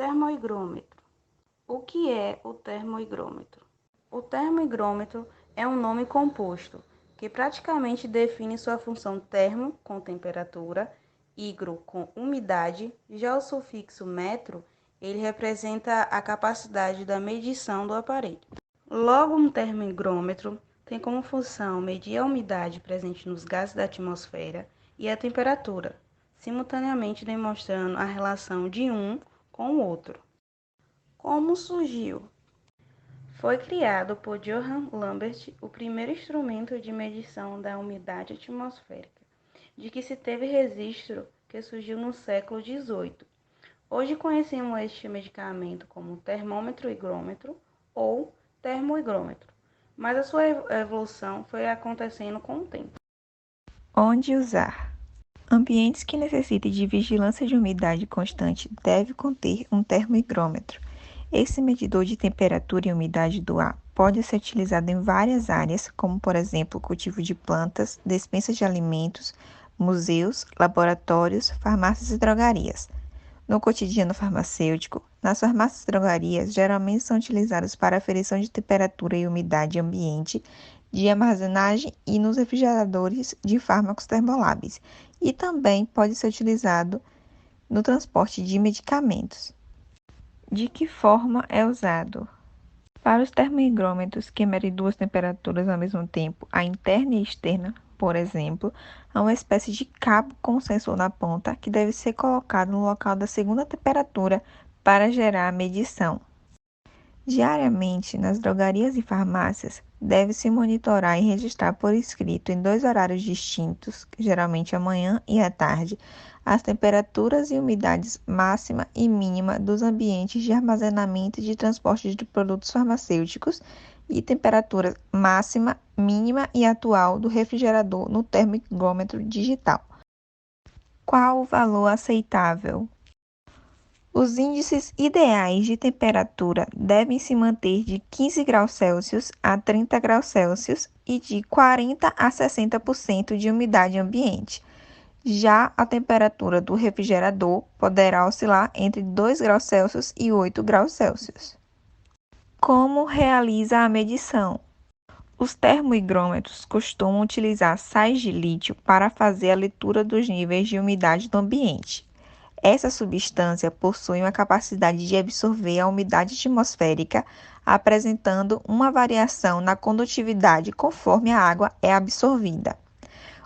Termoigrômetro. O que é o termoigrômetro? O termoigrômetro é um nome composto que praticamente define sua função termo, com temperatura, higro, com umidade, já o sufixo metro, ele representa a capacidade da medição do aparelho. Logo, um termoigrômetro tem como função medir a umidade presente nos gases da atmosfera e a temperatura, simultaneamente demonstrando a relação de um com o outro. Como surgiu? Foi criado por Johann Lambert o primeiro instrumento de medição da umidade atmosférica, de que se teve registro que surgiu no século XVIII. Hoje conhecemos este medicamento como termômetro-higrômetro ou termoigrômetro, mas a sua evolução foi acontecendo com o tempo. Onde usar? Ambientes que necessitem de vigilância de umidade constante devem conter um termoigrômetro. Esse medidor de temperatura e umidade do ar pode ser utilizado em várias áreas, como por exemplo cultivo de plantas, despensa de alimentos, museus, laboratórios, farmácias e drogarias. No cotidiano farmacêutico, nas farmácias e drogarias geralmente são utilizados para aferição de temperatura e umidade ambiente, de armazenagem e nos refrigeradores de fármacos termoláveis, e também pode ser utilizado no transporte de medicamentos. De que forma é usado? Para os termoigrômetros que medem duas temperaturas ao mesmo tempo, a interna e a externa, por exemplo, há uma espécie de cabo com um sensor na ponta que deve ser colocado no local da segunda temperatura para gerar a medição. Diariamente, nas drogarias e farmácias, deve-se monitorar e registrar por escrito, em dois horários distintos, geralmente a manhã e à tarde, as temperaturas e umidades máxima e mínima dos ambientes de armazenamento e de transporte de produtos farmacêuticos e temperatura máxima, mínima e atual do refrigerador no termoigrômetro digital. Qual o valor aceitável? Os índices ideais de temperatura devem se manter de 15 graus Celsius a 30 graus Celsius e de 40 a 60% de umidade ambiente. Já a temperatura do refrigerador poderá oscilar entre 2 graus Celsius e 8 graus Celsius. Como realiza a medição? Os termoigrômetros costumam utilizar sais de lítio para fazer a leitura dos níveis de umidade do ambiente. Essa substância possui uma capacidade de absorver a umidade atmosférica, apresentando uma variação na condutividade conforme a água é absorvida.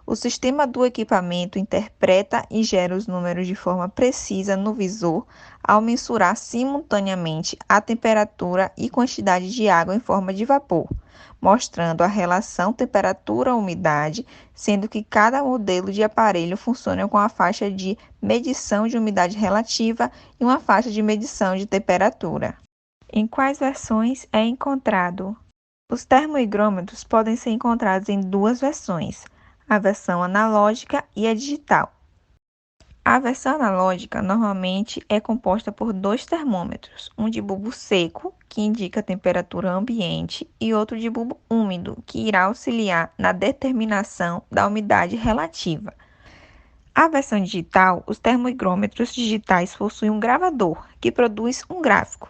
O sistema do equipamento interpreta e gera os números de forma precisa no visor ao mensurar simultaneamente a temperatura e quantidade de água em forma de vapor, mostrando a relação temperatura-umidade, sendo que cada modelo de aparelho funciona com a faixa de medição de umidade relativa e uma faixa de medição de temperatura. Em quais versões é encontrado? Os termoigrômetros podem ser encontrados em duas versões, a versão analógica e a digital. A versão analógica normalmente é composta por dois termômetros, um de bulbo seco, que indica a temperatura ambiente, e outro de bulbo úmido, que irá auxiliar na determinação da umidade relativa. A versão digital, os termoigrômetros digitais possuem um gravador, que produz um gráfico.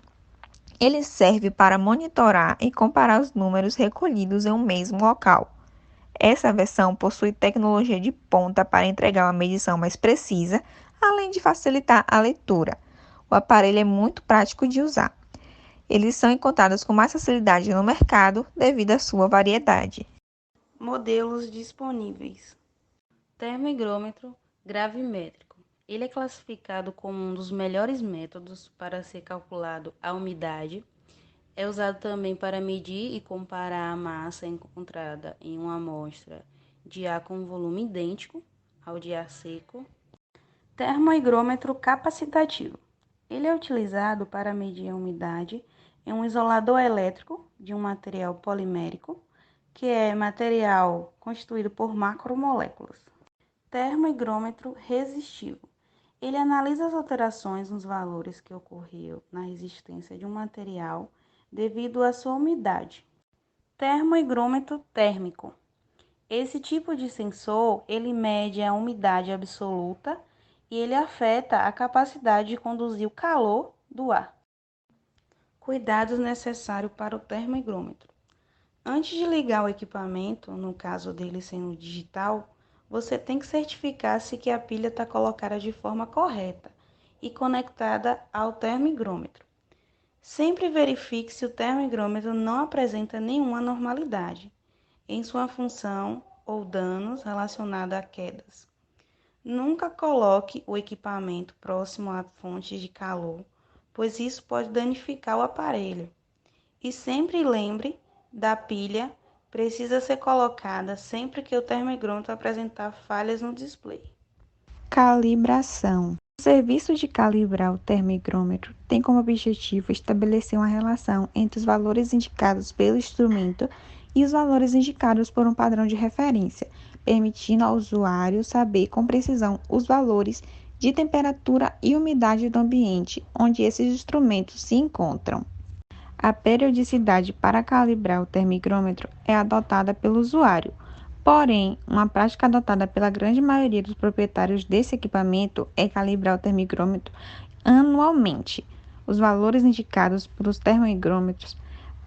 Ele serve para monitorar e comparar os números recolhidos em um mesmo local. Essa versão possui tecnologia de ponta para entregar uma medição mais precisa, além de facilitar a leitura. O aparelho é muito prático de usar. Eles são encontrados com mais facilidade no mercado devido à sua variedade. Modelos disponíveis. Termoigrômetro gravimétrico. Ele é classificado como um dos melhores métodos para ser calculado a umidade. É usado também para medir e comparar a massa encontrada em uma amostra de ar com volume idêntico ao de ar seco. Termoigrômetro capacitativo. Ele é utilizado para medir a umidade em um isolador elétrico de um material polimérico, que é material constituído por macromoléculas. Termoigrômetro resistivo. Ele analisa as alterações nos valores que ocorriam na resistência de um material devido à sua umidade. Termoigrômetro térmico. Esse tipo de sensor, ele mede a umidade absoluta e ele afeta a capacidade de conduzir o calor do ar. Cuidados necessários para o termoigrômetro. Antes de ligar o equipamento, no caso dele sendo digital, você tem que certificar-se que a pilha está colocada de forma correta e conectada ao termoigrômetro. Sempre verifique se o termoigrômetro não apresenta nenhuma anormalidade em sua função ou danos relacionados a quedas. Nunca coloque o equipamento próximo a fontes de calor, pois isso pode danificar o aparelho. E sempre lembre da pilha precisa ser colocada sempre que o termoigrômetro apresentar falhas no display. Calibração. O serviço de calibrar o termoigrômetro tem como objetivo estabelecer uma relação entre os valores indicados pelo instrumento e os valores indicados por um padrão de referência, permitindo ao usuário saber com precisão os valores de temperatura e umidade do ambiente onde esses instrumentos se encontram. A periodicidade para calibrar o termoigrômetro é adotada pelo usuário, porém, uma prática adotada pela grande maioria dos proprietários desse equipamento é calibrar o termoigrômetro anualmente. Os valores indicados pelos termoigrômetros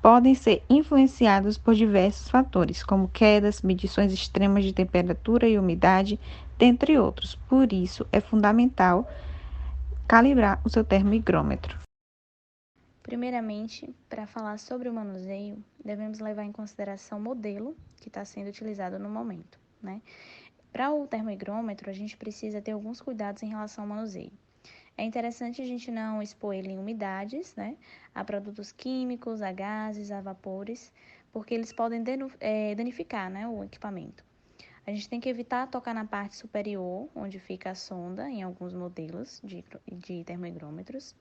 podem ser influenciados por diversos fatores, como quedas, medições extremas de temperatura e umidade, dentre outros. Por isso, é fundamental calibrar o seu termoigrômetro. Primeiramente, para falar sobre o manuseio, devemos levar em consideração o modelo que está sendo utilizado no momento, né? Para o termoigrômetro, a gente precisa ter alguns cuidados em relação ao manuseio. É interessante a gente não expor ele em umidades, né? A produtos químicos, a gases, a vapores, porque eles podem danificar, né, o equipamento. A gente tem que evitar tocar na parte superior, onde fica a sonda, em alguns modelos de termoigrômetros.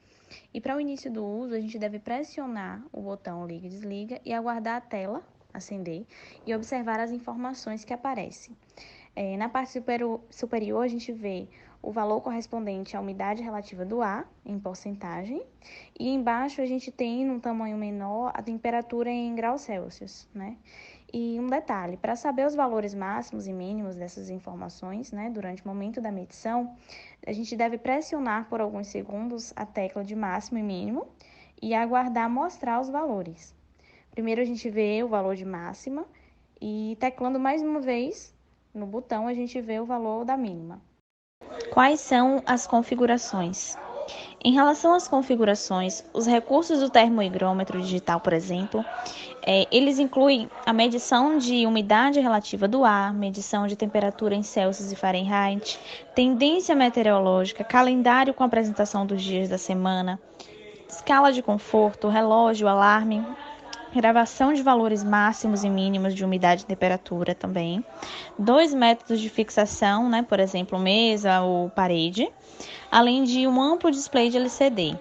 E para o início do uso, a gente deve pressionar o botão liga e desliga e aguardar a tela acender e observar as informações que aparecem. Na parte superior, a gente vê o valor correspondente à umidade relativa do ar, em porcentagem, e embaixo a gente tem, num tamanho menor, a temperatura em graus Celsius, né? E um detalhe, para saber os valores máximos e mínimos dessas informações, né, durante o momento da medição, a gente deve pressionar por alguns segundos a tecla de máximo e mínimo e aguardar mostrar os valores. Primeiro a gente vê o valor de máxima e teclando mais uma vez no botão a gente vê o valor da mínima. Quais são as configurações? Em relação às configurações, os recursos do termoigrômetro digital, por exemplo, eles incluem a medição de umidade relativa do ar, medição de temperatura em Celsius e Fahrenheit, tendência meteorológica, calendário com apresentação dos dias da semana, escala de conforto, relógio, alarme, gravação de valores máximos e mínimos de umidade e temperatura também, 2 métodos de fixação, né, por exemplo, mesa ou parede, além de um amplo display de LCD.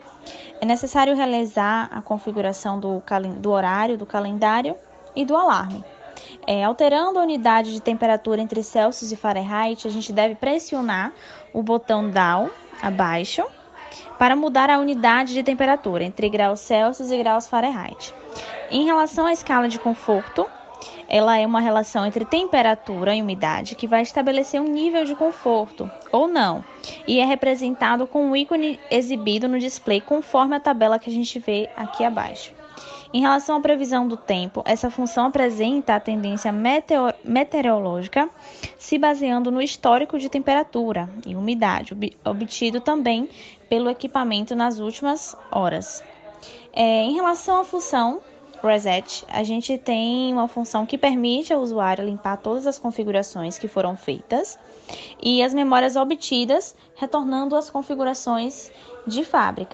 É necessário realizar a configuração do horário, do calendário e do alarme. Alterando a unidade de temperatura entre Celsius e Fahrenheit, a gente deve pressionar o botão Down abaixo para mudar a unidade de temperatura entre graus Celsius e graus Fahrenheit. Em relação à escala de conforto, ela é uma relação entre temperatura e umidade que vai estabelecer um nível de conforto ou não, e é representado com um ícone exibido no display conforme a tabela que a gente vê aqui abaixo. Em relação à previsão do tempo, essa função apresenta a tendência meteorológica se baseando no histórico de temperatura e umidade, obtido também pelo equipamento nas últimas horas. Em relação à função Reset, a gente tem uma função que permite ao usuário limpar todas as configurações que foram feitas e as memórias obtidas, retornando às configurações de fábrica.